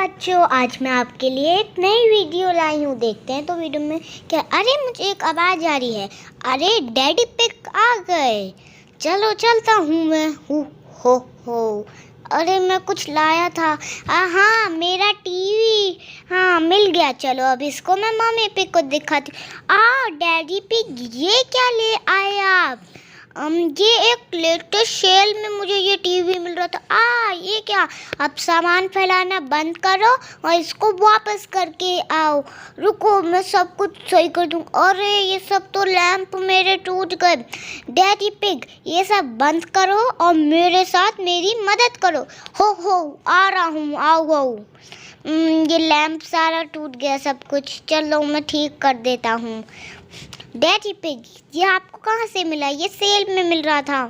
बच्चों, आज मैं आपके लिए एक नई वीडियो लाई हूँ। देखते हैं तो वीडियो में क्या। अरे मुझे एक आवाज़ आ रही है। अरे डैडी पिग आ गए। चलो चलता हूँ मैं। हो। अरे मैं कुछ लाया था। हाँ मेरा टीवी। हाँ मिल गया। चलो अब इसको मैं मम्मी पिग को दिखाती हूँ। डैडी पिग ये क्या ले आए आप? ये एक लेटेस्ट सेल में मुझे ये टीवी मिल रहा था। ये क्या? अब सामान फैलाना बंद करो और इसको वापस करके आओ। रुको मैं सब कुछ सही कर दूँ। अरे ये सब तो लैंप मेरे टूट गए। डैडी पिग ये सब बंद करो और मेरे साथ मेरी मदद करो। हो आ रहा हूँ, आओ। ये लैंप सारा टूट गया सब कुछ। चलो मैं ठीक कर देता हूँ। डैडी पिग ये आपको कहाँ से मिला? ये सेल में मिल रहा था।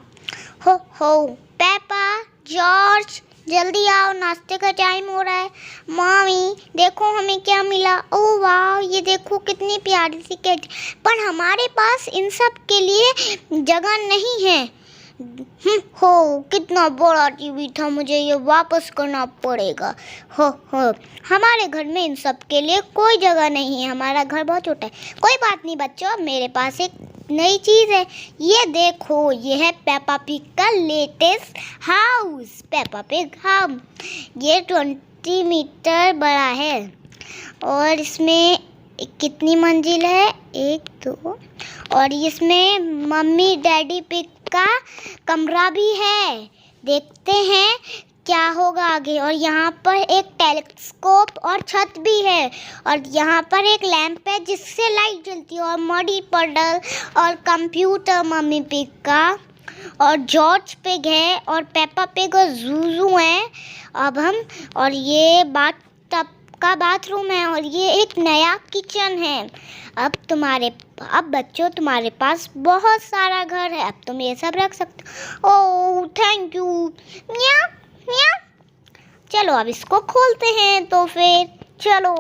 हो पेपा, जॉर्ज जल्दी आओ, नाश्ते का टाइम हो रहा है। मम्मी देखो हमें क्या मिला। ओह वाह, ये देखो कितनी प्यारी सी कैट। पर हमारे पास इन सब के लिए जगह नहीं है। हो कितना बड़ा टीवी था, मुझे ये वापस करना पड़ेगा। हो हमारे घर में इन सब के लिए कोई जगह नहीं है। हमारा घर बहुत छोटा है। कोई बात नहीं बच्चों, मेरे पास एक नई चीज़ है। ये देखो, ये है पेपा पिग का latest house. Peppa pig house ये 20 मीटर बड़ा है और इसमें कितनी मंजिल है? 1 2 और इसमें मम्मी डैडी पिग का कमरा भी है। देखते हैं क्या होगा आगे। और यहाँ पर एक टेलीस्कोप और छत भी है और यहाँ पर एक लैंप है जिससे लाइट जलती है और मडी पडल और कंप्यूटर मम्मी पिग का और जॉर्ज पिग है और पेपा पिग और जूजू है। अब हम और ये का बाथरूम है और ये एक नया किचन है। अब बच्चों तुम्हारे पास बहुत सारा घर है। अब तुम ये सब रख सकते हो। Oh thank you. म्याऊ। चलो अब इसको खोलते हैं तो फिर चलो।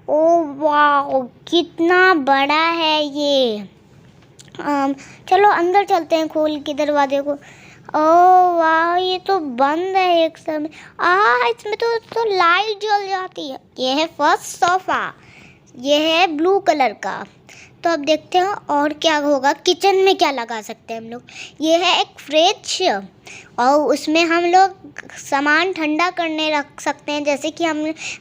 ओह वाह कितना बड़ा है ये। चलो अंदर चलते हैं, खोल के दरवाजे को। ओह वाह ये तो बंद है एक समय। इसमें तो लाइट जल जाती है। ये है फर्स्ट सोफा, ये है ब्लू कलर का। तो अब देखते हैं और क्या होगा। किचन में क्या लगा सकते हैं हम लोग? ये है एक फ्रिज और उसमें हम लोग सामान ठंडा करने रख सकते हैं। जैसे कि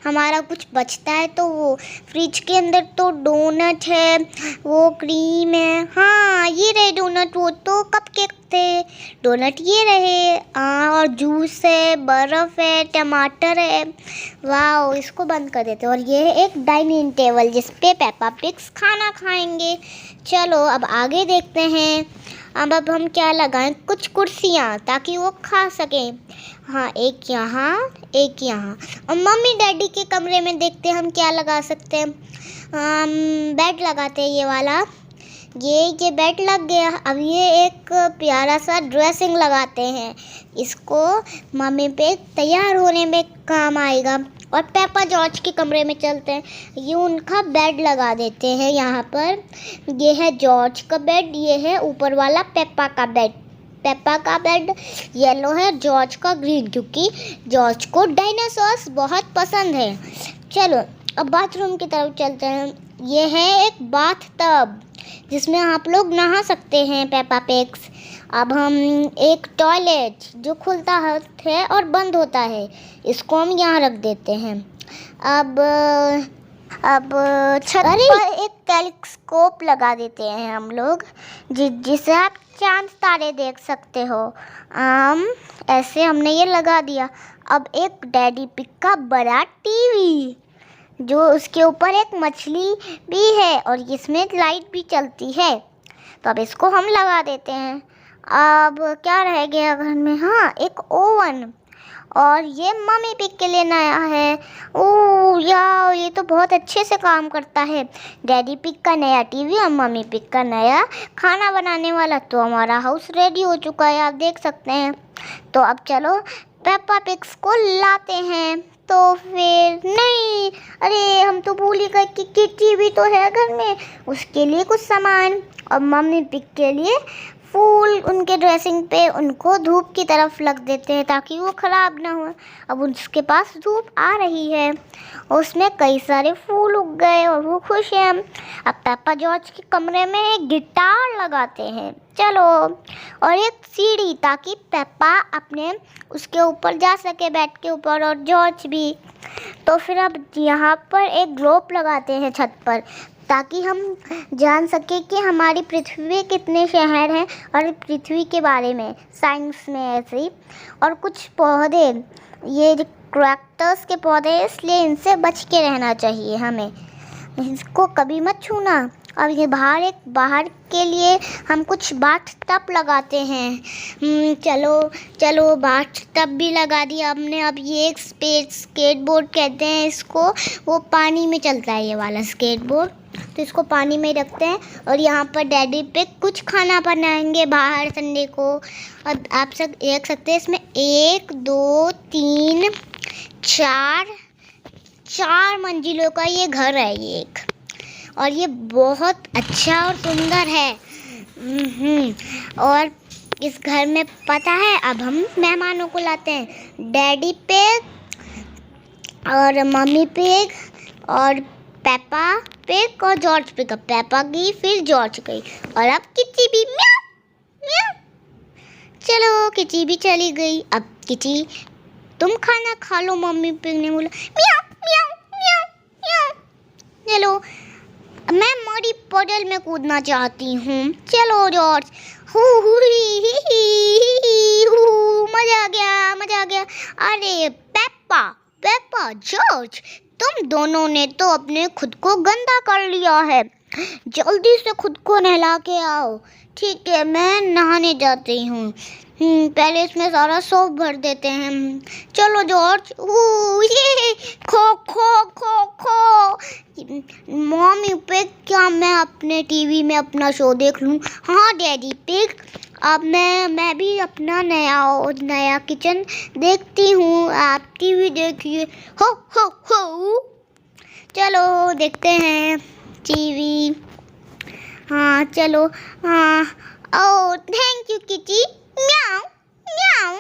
हमारा कुछ बचता है तो वो फ्रिज के अंदर तो डोनट है, वो क्रीम है। हाँ ये रहे डोनट, वो तो कपकेक थे। डोनट ये रहे। और जूस है, बर्फ़ है, टमाटर है। वाह इसको बंद कर देते हैं। और ये है एक डाइनिंग टेबल जिस पे पेपा पिग्स खाना खाएंगे। चलो अब आगे देखते हैं। अब हम क्या लगाएं? कुछ कुर्सियाँ ताकि वो खा सकें। हाँ एक यहाँ एक यहाँ। और मम्मी डैडी के कमरे में देखते हैं हम क्या लगा सकते हैं। बेड लगाते हैं ये वाला। ये बेड लग गया। अब ये एक प्यारा सा ड्रेसिंग लगाते हैं। इसको मम्मी पे तैयार होने में काम आएगा। और पेपा जॉर्ज के कमरे में चलते हैं। ये उनका बेड लगा देते हैं यहाँ पर। ये है जॉर्ज का बेड, ये है ऊपर वाला पेपा का बेड। पेपा का बेड येलो है, जॉर्ज का ग्रीन, क्योंकि जॉर्ज को डायनासोर्स बहुत पसंद है। चलो अब बाथरूम की तरफ चलते हैं। ये है एक बाथ टब जिसमें आप लोग नहा सकते हैं पेपा पिग्स। अब हम एक टॉयलेट जो खुलता है और बंद होता है, इसको हम यहाँ रख देते हैं। अब छत पर एक टेलीस्कोप लगा देते हैं हम लोग जिससे आप चांद तारे देख सकते हो। ऐसे हमने ये लगा दिया। अब एक डैडी पिग का बड़ा टीवी जो उसके ऊपर एक मछली भी है और इसमें लाइट भी चलती है। तो अब इसको हम लगा देते हैं। अब क्या रह गया घर में? हाँ एक ओवन। और ये मम्मी पिग के लिए नया है। ओह यार ये तो बहुत अच्छे से काम करता है। डैडी पिग का नया टीवी और मम्मी पिग का नया खाना बनाने वाला। तो हमारा हाउस रेडी हो चुका है, आप देख सकते हैं। तो अब चलो पेपा पिग्स को लाते हैं। तो फिर नहीं, अरे हम तो भूल ही गए कि किट्टी भी तो है घर में, उसके लिए कुछ सामान। और मम्मी पिग के लिए फूल उनके ड्रेसिंग पे उनको धूप की तरफ लग देते हैं ताकि वो ख़राब ना हो। अब उसके पास धूप आ रही है, उसमें कई सारे फूल उग गए और वो खुश है। अब पापा जॉर्ज के कमरे में एक गिटार लगाते हैं, चलो, और एक सीढ़ी ताकि पापा अपने उसके ऊपर जा सके बैठ के ऊपर, और जॉर्ज भी। तो फिर अब यहाँ पर एक ग्लोब लगाते हैं छत पर ताकि हम जान सके कि हमारी पृथ्वी में कितने शहर हैं और पृथ्वी के बारे में साइंस में ऐसे ही। और कुछ पौधे, ये क्रैक्टस के पौधे, इसलिए इनसे बच के रहना चाहिए हमें, इसको कभी मत छूना। और ये बाहर के लिए हम कुछ बाथ टब लगाते हैं। चलो बाथ टब भी लगा दिया हमने। अब ये एक स्केटबोर्ड कहते हैं इसको, वो पानी में चलता है ये वाला स्केटबोर्ड, तो इसको पानी में रखते हैं। और यहाँ पर डैडी पे कुछ खाना बनाएंगे बाहर संडे को। अब आप सब देख सकते हैं इसमें 1 2 3 4 मंजिलों का ये घर है ये एक, और ये बहुत अच्छा और सुंदर है। और इस घर में पता है अब हम मेहमानों को लाते हैं, डैडी पिग और मम्मी पिग और पेपा पिग और जॉर्ज पिग। पेपा गई, फिर जॉर्ज गई, और अब किची भी म्याऊ म्याऊ। चलो किची भी चली गई। अब किची तुम खाना खा लो, मम्मी पिग ने बोला। म्याऊ म्याऊ म्याऊ म्याऊ। चलो मैं मरी पुddle में कूदना चाहती हूँ। चलो जॉर्ज, मजा आ गया। अरे पेपा जॉर्ज, तुम दोनों ने तो अपने खुद को गंदा कर लिया है, जल्दी से खुद को नहला के आओ। ठीक है, मैं नहाने जाती हूँ। पहले इसमें सारा सोप भर देते हैं। चलो जॉर्ज, ये खो खो खो खो। मम्मी पिग, क्या मैं अपने टीवी में अपना शो देख लूँ? हाँ डैडी पिग, अब मैं भी अपना नया किचन देखती हूँ, आप टीवी देखिए। हो हो हो। चलो देखते हैं टीवी। हाँ चलो, हाँ। ओह थैंक यू किटी, म्याऊ म्याऊ।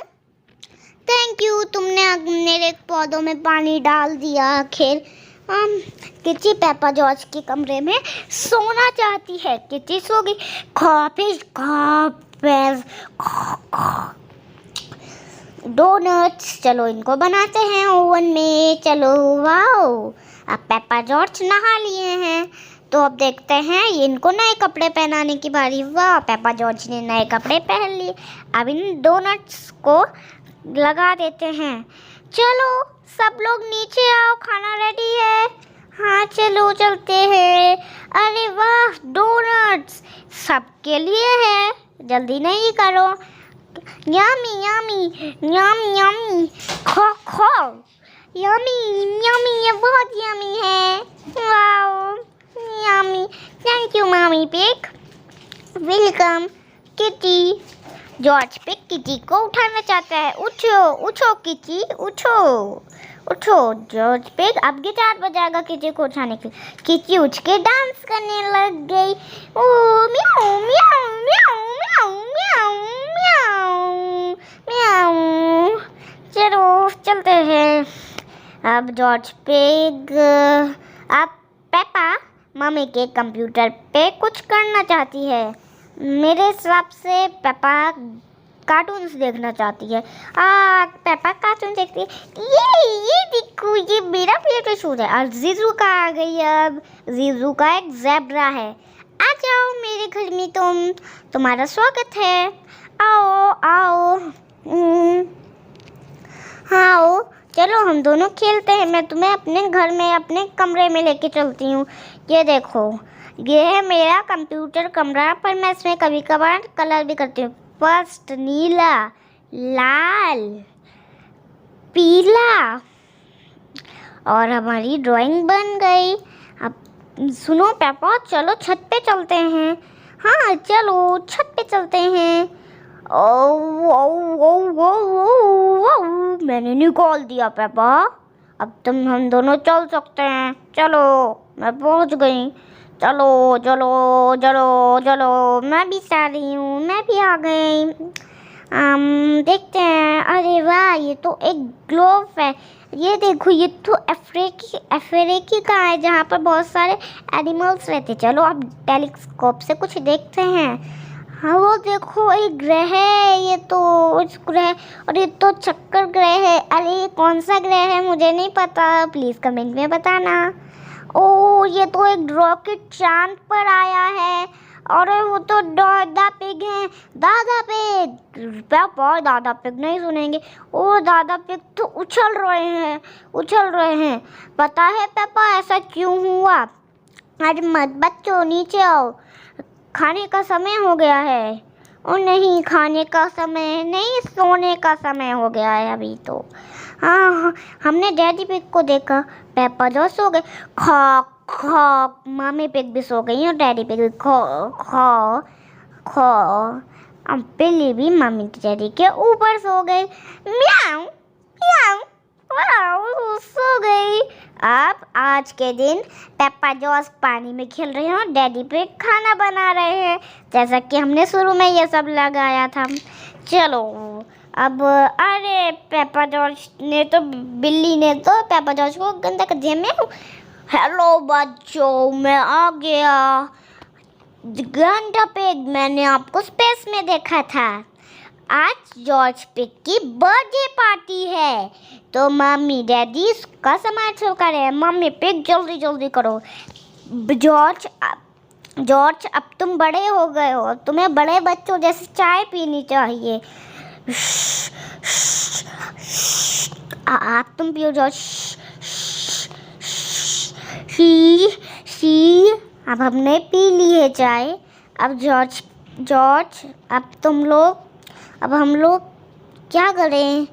थैंक यू, तुमने मेरे पौधों में पानी डाल दिया आखिर। किची पेपा जॉर्ज के कमरे में सोना चाहती है। किची सो गई। डोनट्स, चलो इनको बनाते हैं ओवन में। चलो वाओ, अब पेपा जॉर्ज नहा लिए हैं, तो अब देखते हैं इनको नए कपड़े पहनाने की बारी। वाह, पेपा जॉर्ज ने नए कपड़े पहन लिए। अब इन डोनट्स को लगा देते हैं। चलो सब लोग नीचे आओ, खाना रेडी है। हाँ चलो चलते हैं। अरे वाह, डोनट्स सबके लिए है, जल्दी नहीं करो। Yummy yummy yummy yummy, kho kho. Yummy yummy, ये बहुत यम्मी है। Wow yummy, thank you mummy pig. Welcome kitty. George pig kitty को उठाना चाहता है। उठो किटी, उठो। जॉर्ज पिग अब गिटार बजाएगा किटी को उठाने के लिए। किटी उठ के डांस करने लग गई। ओ म्याऊ म्याऊ म्याऊ म्याऊ म्याऊ म्याऊ म्याऊ। चलो चलते हैं। अब जॉर्ज पिग, अब पेपा मम्मी के कंप्यूटर पे कुछ करना चाहती है। मेरे हिसाब से पेपा कार्टून्स देखना चाहती है। पेपा कार्टून देखती है। ये देखो, ये मेरा फेवरेट शूज है। और जीजू का आ गई। अब जीजू का एक ज़ेब्रा है। आ जाओ मेरे घर में, तुम्हारा स्वागत है। आओ आओ। आओ, चलो हम दोनों खेलते हैं। मैं तुम्हें अपने घर में, अपने कमरे में लेके चलती हूँ। ये देखो, ये है मेरा कंप्यूटर कमरा, पर मैं इसमें कभी कभार कलर भी करती हूँ। फर्स्ट नीला, लाल, पीला, और हमारी ड्राइंग बन गई। अब सुनो पेपा, चलो छत पे चलते हैं। हाँ चलो छत पे चलते हैं। मैंने निकाल दिया पेपा। अब हम दोनों चल सकते हैं। चलो, मैं पहुंच गई। चलो चलो चलो चलो, मैं भी आ रही हूँ, मैं भी आ गई। देखते हैं। अरे वाह, ये तो एक ग्लोव है। ये देखो, ये तो अफ्रीकी का है, जहाँ पर बहुत सारे एनिमल्स रहते। चलो अब टेलीस्कोप से कुछ देखते हैं। हाँ, वो देखो एक ग्रह है, ये तो उस ग्रह, और ये तो चक्कर ग्रह है। अरे ये कौन सा ग्रह है मुझे नहीं पता, प्लीज़ कमेंट में बताना। ओ, ये तो एक रॉकेट चांद पर आया है। अरे वो तो दादा पिग है। दादा पिग, पापा दादा पिग नहीं सुनेंगे। ओ, दादा पिग तो उछल रहे हैं। पता है पापा ऐसा क्यों हुआ? अरे मत बच्चों, नीचे आओ, खाने का समय हो गया है। ओ नहीं, खाने का समय नहीं, सोने का समय हो गया है अभी तो। हाँ, हमने डैडी पिग को देखा, पेपा जो सो गए। खा खा, मम्मी पिग भी सो गई और डैडी पिग भी खो खो खो। अब बिल्ली भी मम्मी डैडी के ऊपर सो गई। म्याऊ म्याऊ, वाओ, सो गई। अब आज के दिन पेप्पा जॉस पानी में खेल रहे हैं और डैडी पिग खाना बना रहे हैं, जैसा कि हमने शुरू में ये सब लगाया था। चलो अब, अरे पेप्पा जॉर्ज ने तो, बिल्ली ने तो पेप्पा जॉर्ज को गंदा कर दिया। मैं, हेलो बच्चों, मैं आ गया। गंदा पिग, मैंने आपको स्पेस में देखा था। आज जॉर्ज पिग की बर्थडे पार्टी है, तो मम्मी डैडी इसका सामान शुरू करें। मम्मी पिग जल्दी जल्दी करो। जॉर्ज अब तुम बड़े हो गए हो, तुम्हें बड़े बच्चों जैसे चाय पीनी चाहिए। आप तुम पियो जॉर्ज। शी, अब हमने पी ली है चाय। अब जॉर्ज, अब हम लोग क्या करें?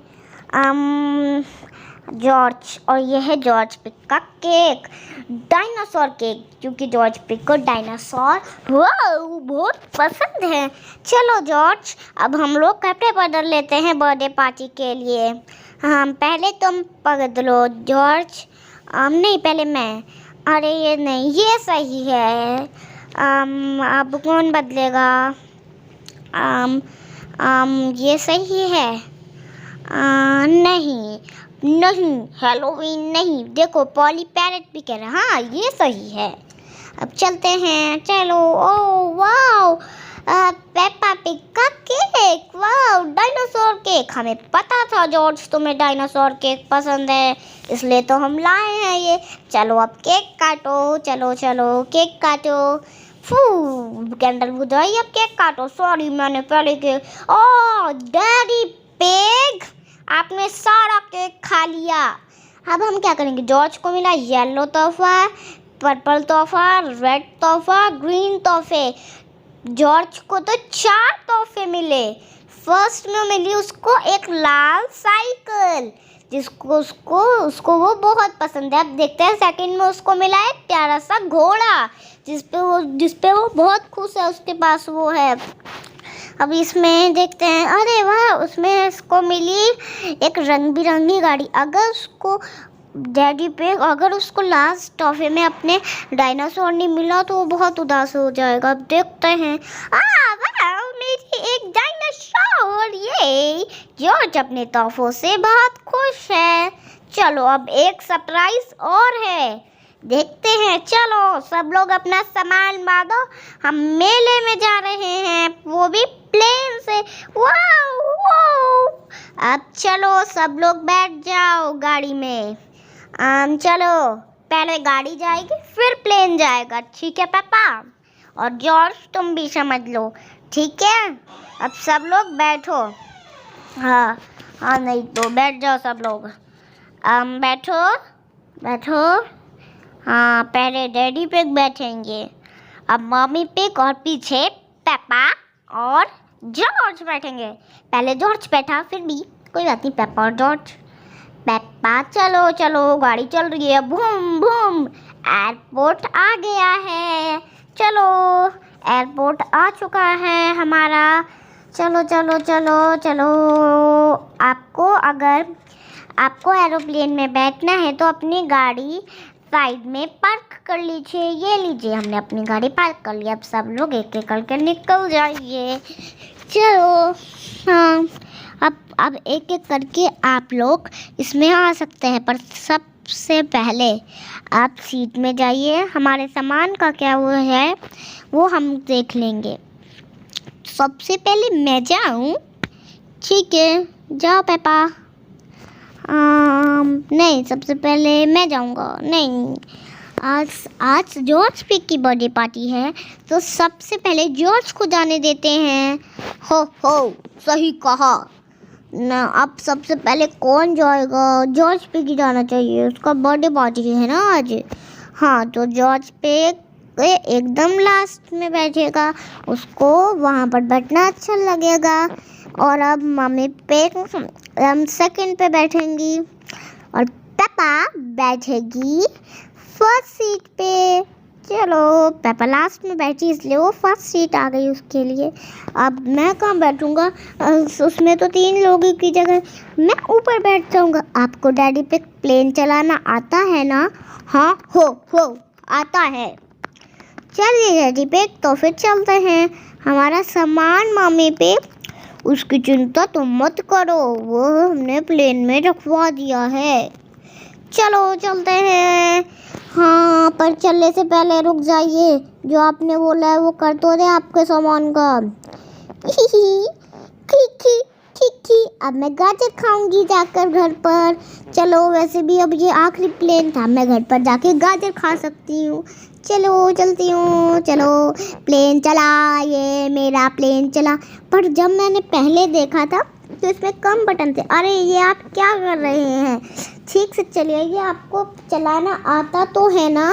जॉर्ज, और ये है जॉर्ज पिग का केक, डायनासोर केक, क्योंकि जॉर्ज पिग को डायनासोर बहुत पसंद है। चलो जॉर्ज, अब हम लोग कपड़े बदल लेते हैं बर्थडे पार्टी के लिए। हाँ, पहले तुम बदलो जॉर्ज। नहीं, पहले मैं। अरे ये नहीं, ये सही है। अब कौन बदलेगा? ये सही है। नहीं, हैलोवीन नहीं। देखो, पॉली पैरेट भी कह रहा है। हाँ, ये सही है। अब चलते हैं, चलो। ओ वाओ, पेप्पा पिग का केक, वाओ, डायनासोर केक। हमें पता था जॉर्ज तुम्हें डायनासोर केक पसंद है, इसलिए तो हम लाए हैं ये। चलो अब केक काटो, चलो चलो केक काटो। कैंडल बुझाई, अब केक काटो। सॉरी, मैंने पहले केक। ओह डैडी पिग, आपने सारा केक खा लिया। अब हम क्या करेंगे? जॉर्ज को मिला येलो तोहफा, पर्पल तोहफा, रेड तोहफा, ग्रीन तोहफे। जॉर्ज को तो 4 तोहफे मिले। फर्स्ट में मिली उसको एक लाल साइकिल, जिसको उसको वो बहुत पसंद है। अब देखते हैं सेकंड में उसको मिला एक प्यारा सा घोड़ा, जिसपे वो बहुत खुश है, उसके पास वो है। अब इसमें देखते हैं, अरे वाह, उसमें इसको मिली एक रंग बिरंगी गाड़ी। अगर उसको लास्ट टॉफे में अपने डायनासोर नहीं मिला तो वो बहुत उदास हो जाएगा। अब देखते हैं। वाह, मेरी एक डायनासोर। ये जॉर्ज अपने तोहफों से बहुत खुश है। चलो अब एक सरप्राइज और है, देखते हैं। चलो सब लोग अपना सामान बांधो, हम मेले में जा रहे हैं, वो भी प्लेन से। वाओ, अब चलो सब लोग बैठ जाओ गाड़ी में। चलो, पहले गाड़ी जाएगी फिर प्लेन जाएगा, ठीक है पापा? और जॉर्ज तुम भी समझ लो, ठीक है? अब सब लोग बैठो। हाँ, नहीं तो बैठ जाओ सब लोग। बैठो। हाँ, पहले डैडी पिग बैठेंगे, अब मम्मी पिग, और पीछे पेप्पा और जॉर्ज बैठेंगे। पहले जॉर्ज बैठा, फिर भी कोई बात नहीं, पेप्पा और जॉर्ज। पेप्पा, चलो चलो, गाड़ी चल रही है, बूम बूम। एयरपोर्ट आ गया है। चलो, एयरपोर्ट आ चुका है हमारा। चलो चलो चलो चलो। अगर आपको एरोप्लेन में बैठना है तो अपनी गाड़ी साइड में पार्क कर लीजिए। ये लीजिए, हमने अपनी गाड़ी पार्क कर ली। अब सब लोग एक एक करके निकल जाइए। चलो, हाँ, अब एक एक करके आप लोग इसमें आ सकते हैं, पर सबसे पहले आप सीट में जाइए। हमारे सामान का क्या वो है वो हम देख लेंगे। सबसे पहले मैं जाऊं? ठीक है, जाओ पेपा। नहीं, सबसे पहले मैं जाऊंगा। नहीं, आज जॉर्ज पिग की बर्थडे पार्टी है, तो सबसे पहले जॉर्ज को जाने देते हैं। हो, सही कहा ना। अब सबसे पहले कौन जाएगा? जॉर्ज पिग ही जाना चाहिए, उसका बर्थडे पार्टी है ना आज। हाँ, तो जॉर्ज पिग एकदम लास्ट में बैठेगा, उसको वहाँ पर बैठना अच्छा लगेगा। और अब मम्मी पिग हम सेकंड पे बैठेंगी और पेपा बैठेगी फर्स्ट सीट पे। चलो, पेपा लास्ट में बैठी इसलिए वो फर्स्ट सीट आ गई उसके लिए। अब मैं कहाँ बैठूँगा? उसमें तो 3 लोगों की जगह मैं ऊपर बैठ जाऊँगा। आपको डैडी पे प्लेन चलाना आता है ना? हाँ, हो आता है। चलिए डैडी पे, तो फिर चलते हैं। हमारा सामान मम्मी पे, उसकी चिंता तुम मत करो, वो हमने प्लेन में रखवा दिया है। चलो चलते हैं। हाँ, पर चलने से पहले रुक जाइए। जो आपने बोला है वो कर तो दे आपके सामान का। ठीक, अब मैं गाजर खाऊंगी जाकर घर पर। चलो, वैसे भी अब ये आखिरी प्लेन था, मैं घर पर जाके गाजर खा सकती हूँ। चलो चलती हूँ। चलो, प्लेन चला, ये मेरा प्लेन चला। पर जब मैंने पहले देखा था तो इसमें कम बटन थे। अरे, ये आप क्या कर रहे हैं? ठीक से चलिए, ये आपको चलाना आता तो है ना?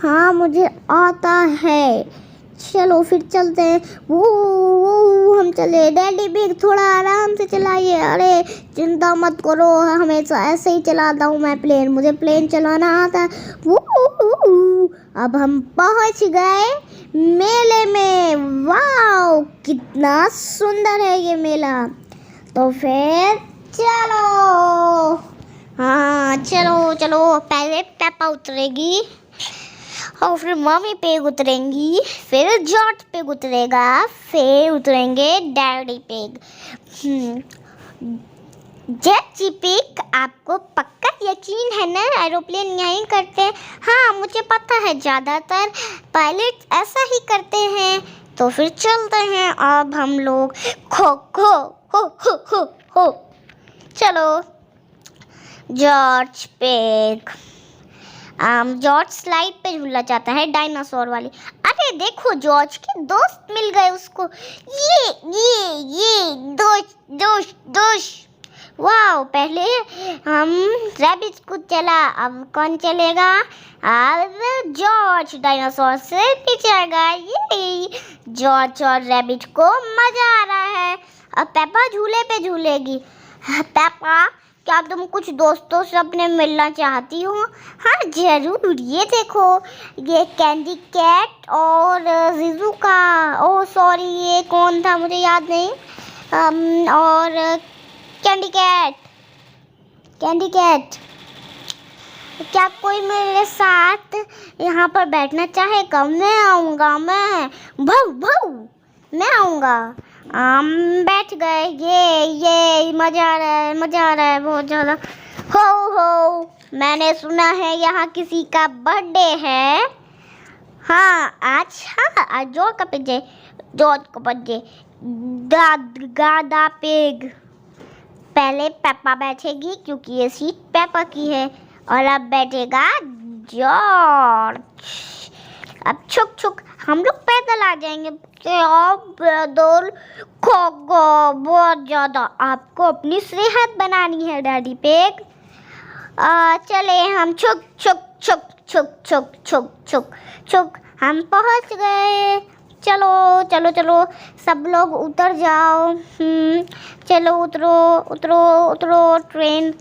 हाँ, मुझे आता है। चलो फिर चलते हैं। वो हम चले। डैडी भी थोड़ा आराम से चलाइए। अरे, चिंता मत करो, हमेशा ऐसे ही चलाता हूँ मैं प्लेन, मुझे प्लेन चलाना आता है। वो अब हम पहुँच गए मेले में। वाओ, कितना सुंदर है ये मेला। तो फिर चलो। हाँ, चलो, पहले पेपा उतरेगी और फिर मम्मी पे उतरेंगी, फिर जॉर्ज पे उतरेगा, फिर उतरेंगे डैडी पिग। डैडी पिग, आपको पक्का यकीन है ना एरोप्लेन यहीं करते हैं? हाँ, मुझे पता है, ज़्यादातर पायलट ऐसा ही करते हैं। तो फिर चलते हैं अब हम लोग। हो। चलो, जॉर्ज पिग। जॉर्ज स्लाइड पे झूलना चाहता है, डायनासोर वाली। अरे देखो, जॉर्ज के दोस्त मिल गए उसको। ये दोस्त। वाह, पहले हम रैबिट को चला, अब कौन चलेगा? अब जॉर्ज डायनासोर से पीछेगा। ये जॉर्ज और रैबिट को मजा आ रहा है। अब पेपा झूले पे झूलेगी। पेपा, क्या तुम कुछ दोस्तों से अपने मिलना चाहती हो? हाँ, जरूर। ये देखो, ये कैंडी कैट और जीजू का, ओह सॉरी, ये कौन था मुझे याद नहीं। और कैंडी कैट, क्या कोई मेरे साथ यहाँ पर बैठना चाहेगा? मैं आऊँगा, मैं आऊँगा। बैठ गए। ये मजा आ रहा है बहुत ज़्यादा। हो, मैंने सुना है यहाँ किसी का बर्थडे है। आज जॉर्ज का बर्थडे। गादा पिग। पहले पेपा बैठेगी क्योंकि ये सीट पेपा की है, और अब बैठेगा जॉर्ज। अब छुक हम लोग पैदल आ जाएंगे। पैदल खोगो बहुत ज़्यादा। आपको अपनी सेहत बनानी है डैडी पिग। चले हम छुक हम पहुंच गए। चलो, सब लोग उतर जाओ। चलो, उतरो, ट्रेन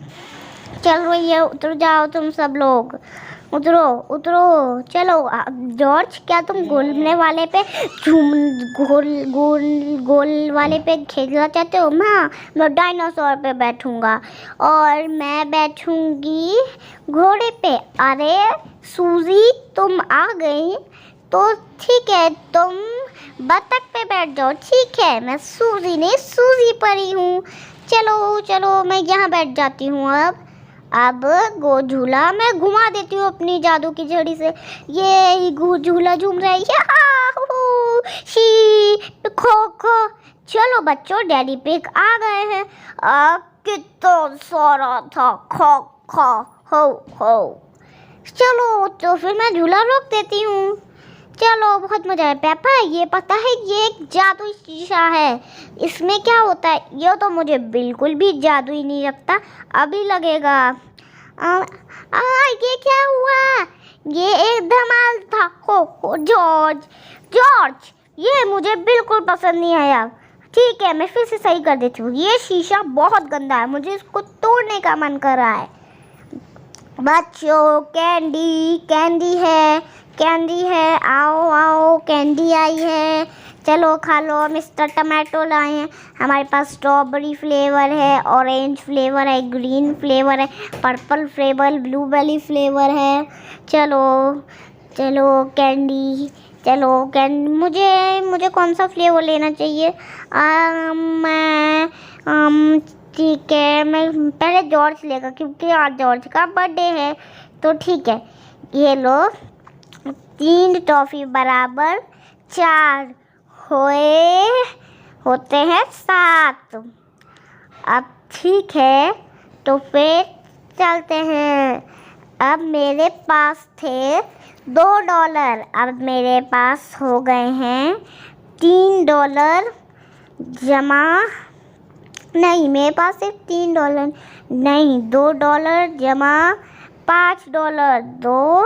चल रही है, उतर जाओ तुम सब लोग। उतरो उतरो। चलो जॉर्ज, क्या तुम घूमने वाले पे गोल गोल गोल वाले पे खेलना चाहते हो? मैं डायनासोर पे बैठूंगा और मैं बैठूंगी घोड़े पे। अरे सूजी, तुम आ गई तो ठीक है, तुम बतख पे बैठ जाओ। ठीक है, मैं सूजी नहीं सूजी परी हूँ। चलो चलो, मैं यहाँ बैठ जाती हूँ। अब गो झूला मैं घुमा देती हूँ अपनी जादू की झड़ी से। ये झूला झूम रहा है। Yahoo she kho kho. चलो बच्चों, डैडी पिग आ गए हैं। कितना सारा था। खो खो हो हो। चलो तो फिर मैं झूला रोक देती हूँ। चलो, बहुत मजा है। पापा, ये पता है ये एक जादुई शीशा है, इसमें क्या होता है? ये तो मुझे बिल्कुल भी जादू ही नहीं लगता, अभी लगेगा। ये क्या हुआ? ये एक धमाल था। हो जॉर्ज, जॉर्ज, ये मुझे बिल्कुल पसंद नहीं आया। ठीक है, मैं फिर से सही कर देती हूँ। ये शीशा बहुत गंदा है, मुझे इसको तोड़ने का मन कर रहा है। बच्चों, कैंडी कैंडी है, कैंडी है, आओ आओ, कैंडी आई है, चलो खा लो। मिस्टर टमाटो लाए हैं। हमारे पास स्ट्रॉबेरी फ्लेवर है, ऑरेंज फ्लेवर है, ग्रीन फ्लेवर है, पर्पल फ्लेवर, ब्लूबेरी फ्लेवर है। चलो चलो कैंडी, चलो कैंडी। मुझे कौन सा फ्लेवर लेना चाहिए? मैं ठीक है, मैं पहले जॉर्ज लेगा क्योंकि आज जॉर्ज का बर्थडे है। तो ठीक है, ये लो 3 टॉफ़ी बराबर 4 होते हैं 7। अब ठीक है, तो फिर चलते हैं। अब मेरे पास थे $2, अब मेरे पास हो गए हैं $3 जमा। नहीं, मेरे पास सिर्फ $3 नहीं, $2 जमा $5। 2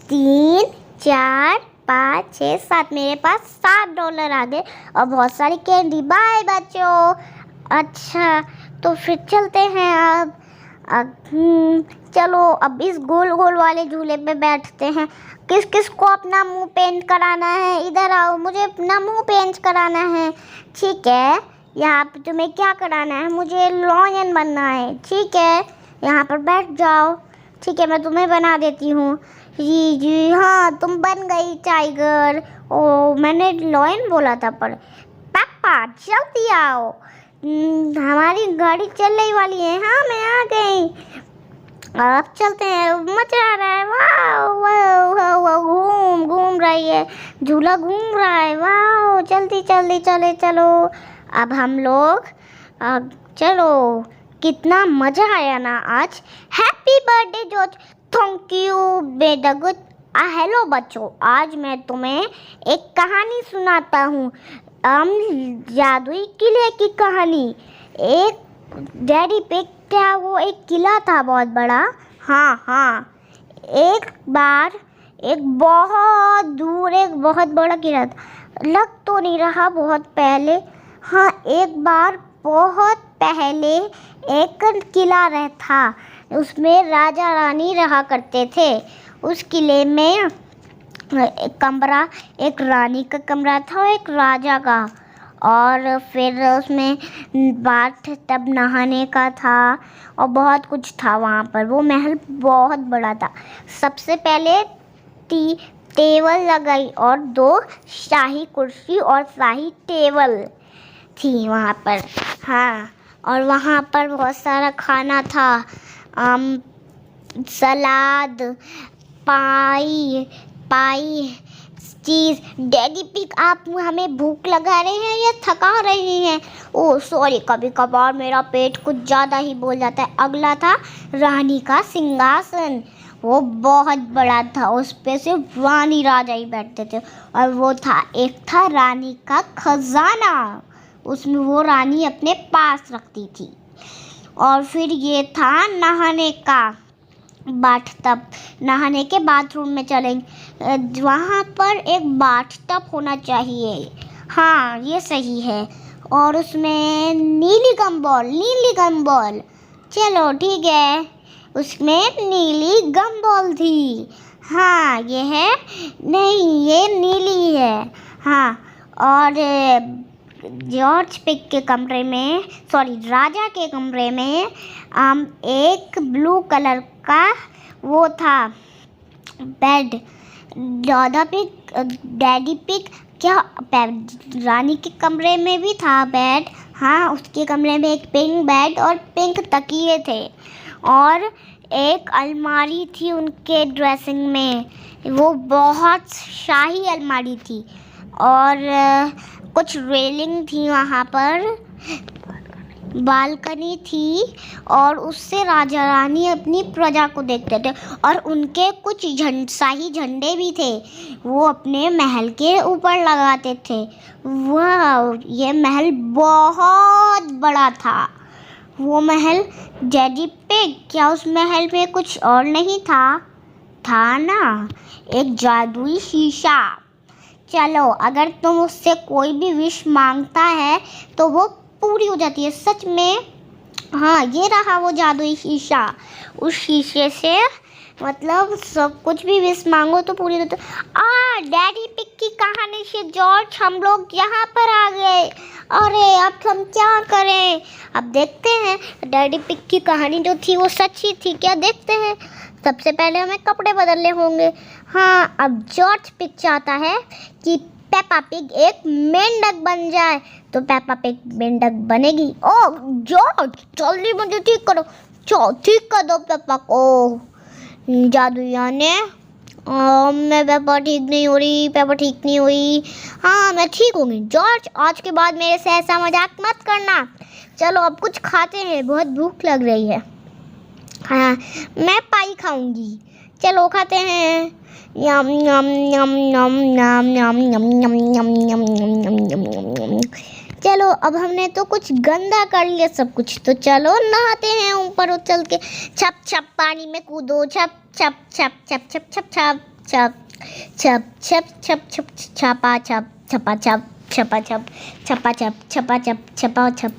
3 4 5 6 7, मेरे पास $7 आ गए और बहुत सारी कैंडी। बाय बच्चों। अच्छा, तो फिर चलते हैं अब चलो अब इस गोल गोल वाले झूले पे बैठते हैं। किस किस को अपना मुंह पेंट कराना है? इधर आओ, मुझे अपना मुंह पेंट कराना है। ठीक है, यहाँ पे तुम्हें क्या कराना है? मुझे लॉयन बनना है। ठीक है, यहाँ पर बैठ जाओ। ठीक है, मैं तुम्हें बना देती हूँ। जी जी हाँ, तुम बन गई टाइगर। ओ, मैंने लॉयन बोला था पर। पापा जल्दी आओ, हमारी गाड़ी चलने वाली है। हाँ, मैं आ गई। अब चलते हैं, मजा आ रहा है। वाह वाह वाह, घूम घूम रही है, झूला घूम रहा है। वाह, जल्दी जल्दी चले चलो। अब हम लोग चलो, कितना मजा आया ना आज। Happy birthday George. Thank you बेटा गुड। हेलो बच्चों, आज मैं तुम्हें एक कहानी सुनाता हूँ। जादुई किले की कहानी। एक डैडी पिग था, वो एक किला था बहुत बड़ा। हाँ, एक बार एक बहुत दूर एक बहुत बड़ा किला था। लग तो नहीं रहा बहुत पहले। हाँ, एक बार बहुत पहले एक किला था, उसमें राजा रानी रहा करते थे। उस किले में एक रानी का कमरा था और एक राजा का। और फिर उसमें बाथ टब नहाने का था और बहुत कुछ था वहाँ पर। वो महल बहुत बड़ा था। सबसे पहले टेबल लगाई और 2 शाही कुर्सी और शाही टेबल थी वहाँ पर। हाँ, और वहाँ पर बहुत सारा खाना था। सलाद, पाई चीज़। डैडी पिग, आप हमें भूख लगा रहे हैं या थका रहे हैं? ओह सॉरी, कभी कभार मेरा पेट कुछ ज़्यादा ही बोल जाता है। अगला था रानी का सिंहासन। वो बहुत बड़ा था, उस पे सिर्फ रानी राजा ही बैठते थे। और वो एक था रानी का खजाना, उसमें वो रानी अपने पास रखती थी। और फिर ये था नहाने का बाथटब। नहाने के बाथरूम में चलेंगे, वहाँ पर एक बाथटब होना चाहिए। हाँ, ये सही है। और उसमें नीली गम बॉल। चलो ठीक है, उसमें नीली गम बॉल थी। हाँ ये है, नहीं ये नीली है। हाँ, और जॉर्ज पिग के कमरे में, सॉरी राजा के कमरे में एक ब्लू कलर का वो था बेड। दादा पिग, डैडी पिग, क्या रानी के कमरे में भी था बेड। हाँ, उसके कमरे में एक पिंक बेड और पिंक तकिए थे, और एक अलमारी थी उनके ड्रेसिंग में, वो बहुत शाही अलमारी थी, और कुछ रेलिंग थी वहाँ पर, बालकनी थी, और उससे राजा रानी अपनी प्रजा को देखते थे, और उनके कुछ शाही झंडे भी थे, वो अपने महल के ऊपर लगाते थे। वाह, ये महल बहुत बड़ा था। वो महल, डैडी पिग, क्या उस महल में कुछ और नहीं था? था ना, एक जादुई शीशा। चलो, अगर तुम उससे कोई भी विश मांगता है तो वो पूरी हो जाती है, सच में। हाँ, ये रहा वो जादुई शीशा। उस शीशे से मतलब सब कुछ भी विश मांगो तो पूरी होती। डैडी पिग की कहानी से जॉर्ज हम लोग यहाँ पर आ गए। अरे अब हम क्या करें? अब देखते हैं, डैडी पिग की कहानी जो थी वो सच ही थी क्या, देखते हैं। सबसे पहले हमें कपड़े बदलने होंगे। हाँ, अब जॉर्ज पिग चाहता है कि पेपा पिग एक मेंढक बन जाए, तो पेपा पिग मेंढक बनेगी। ओह जॉर्ज, जल्दी मुझे ठीक करो, ठीक कर दो पेपा को। जादुइया ने, मैं पेपा ठीक नहीं हो रही, पेपा ठीक नहीं हुई। हाँ, मैं ठीक होंगी। जॉर्ज, आज के बाद मेरे से ऐसा मजाक मत करना। चलो अब कुछ खाते हैं, बहुत भूख लग रही है। हाँ, मैं पाई खाऊंगी। चलो खाते हैं। यम यम यम यम यम यम यम यम यम यम यम यम यम यम। चलो, अब हमने तो कुछ गंदा कर लिया सब कुछ, तो चलो नहाते हैं ऊपर उछल के। छप छप पानी में कूदो, छप छप छप छप छप छप छप छप छप छप छप छप छपा छप छपा छप छपा छप छपा छप छपा छप छपा छप।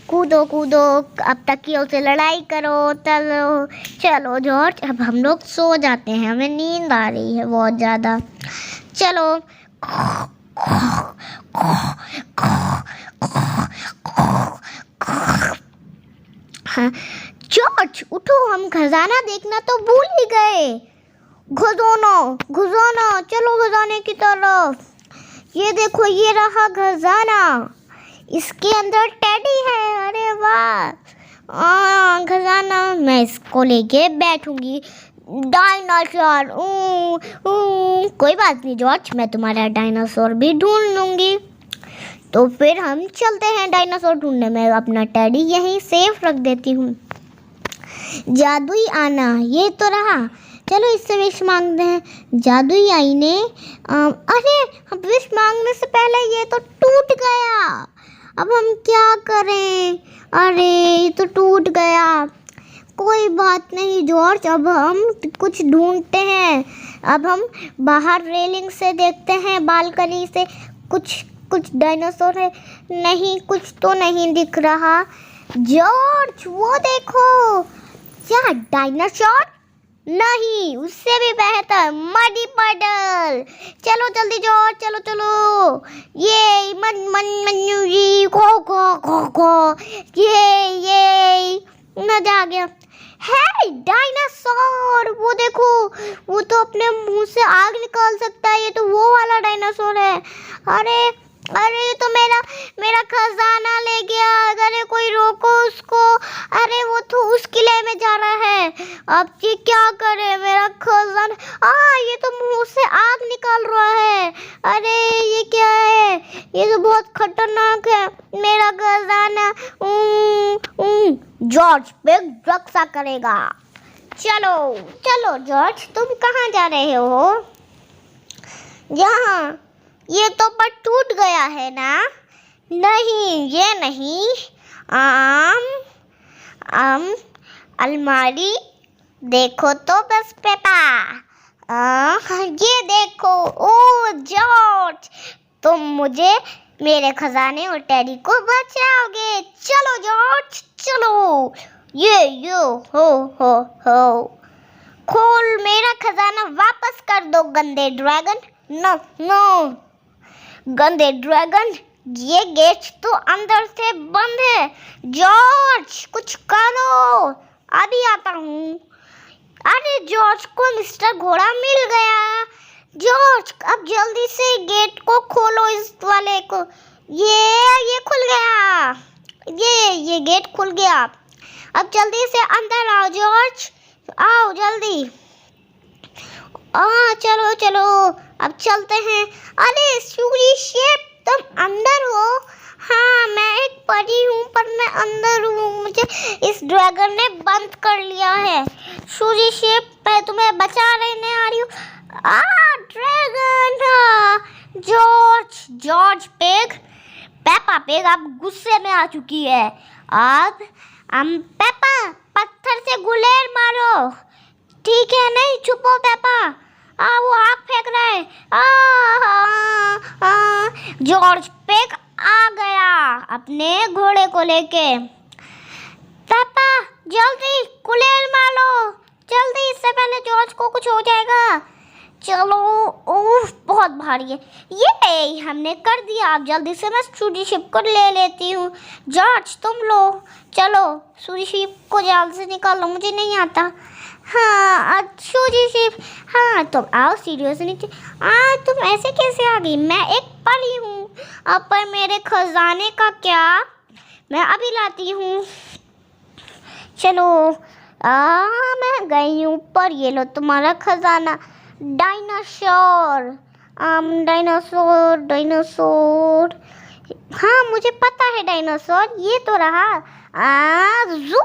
कूदो कूदो, अब तकियों से लड़ाई करो। चलो चलो जॉर्ज, अब हम लोग सो जाते हैं, हमें नींद आ रही है बहुत ज़्यादा। चलो। हाँ, जॉर्ज उठो, हम खजाना देखना तो भूल ही गए। खजाना, चलो खजाने की तरफ। ये देखो, ये रहा खजाना, इसके अंदर टेडी है। अरे वाह, खजाना, मैं इसको लेके बैठूंगी। डायनासोर, कोई बात नहीं जॉर्ज, मैं तुम्हारा डायनासोर भी ढूंढ लूंगी। तो फिर हम चलते हैं डायनासोर ढूंढने में। अपना टेडी यहीं सेफ रख देती हूँ। जादुई आना, ये तो रहा। चलो इससे विश मांगते हैं। जादुई आई ने, अरे हम विश मांगने से पहले ये तो टूट गया। अब हम क्या करें? अरे ये तो टूट गया। कोई बात नहीं जॉर्ज, अब हम कुछ ढूंढते हैं। अब हम बाहर रेलिंग से देखते हैं, बालकनी से कुछ डायनासोर है। नहीं, कुछ तो नहीं दिख रहा। जॉर्ज वो देखो, क्या डायनासोर? नहीं, उससे भी बेहतर मडी पडल। चलो जल्दी जॉर्ज, चलो चलो। ये मन्नू जी, खो ये मजा आ गया। है डायनासोर, वो देखो, वो तो अपने मुंह से आग निकाल सकता है। ये तो वो वाला डायनासोर है। अरे ये तो मेरा खजाना ले गया। अरे कोई रोको उसको। अरे वो तो उस किले में जा रहा है। अब ये क्या करे? मेरा खजाना, ये तो मुंह से आग निकाल रहा है। अरे ये क्या है? ये तो बहुत खतरनाक है। मेरा खजाना जॉर्ज पिग रक्षा करेगा। चलो जॉर्ज, तुम कहाँ जा रहे हो? यहाँ, ये तो पर टूट गया है ना? नहीं, ये नहीं। अलमारी देखो तो बस पेपा। ये देखो। ओ जॉर्ज, तुम मुझे, मेरे खजाने और टेडी को बचाओगे। चलो जॉर्ज, चलो। ये हो हो खोल मेरा खजाना वापस कर दो गंदे ड्रैगन। नो नो गंदे ड्रैगन, ये गेट तो अंदर से बंद है। जॉर्ज कुछ करो, अभी आता हूँ। अरे जॉर्ज को मिस्टर घोड़ा मिल गया। जॉर्ज अब जल्दी से गेट को खोलो, इस वाले को। ये खुल गया। ये गेट खुल गया। अब जल्दी से अंदर आओ जॉर्ज, आओ जल्दी। चलो चलो अब चलते हैं। अरे सूरी शेप तुम अंदर हो? हाँ मैं एक परी हूँ, पर मैं अंदर हूँ। मुझे इस ड्रैगन ने बंद कर लिया है। सूरी शेप मैं तुम्हें बचा लेने आ रही हूँ। Dragon! George peg, Peppa peg अब गुस्से में आ चुकी है। अब हम पेपा पत्थर से गुलेल मारो, ठीक है? नहीं चुपो पेपा। वो आग फेंक रहा है। जॉर्ज पेग आ गया अपने घोड़े को लेके। पेपा जल्दी गुलेल मारो, जल्दी, इससे पहले जॉर्ज को कुछ हो जाएगा। चलो, ओह बहुत भारी है। ये हमने कर दिया। अब जल्दी से मैं सूरी शिप को ले लेती हूँ। जॉर्ज तुम लो, चलो सूरी शिप को जाल से निकालो, मुझे नहीं आता। हाँ सूरी शिप, हाँ तुम आओ सीढ़ियों से नीचे। तुम ऐसे कैसे आ गई? मैं एक परी हूँ। अब पर मेरे खजाने का क्या, मैं अभी लाती हूँ। चलो मैं गई हूँ पर, ये लो तुम्हारा खजाना। डायनासोर, डायनासोर, हाँ मुझे पता है डायनासोर, ये तो रहा। जू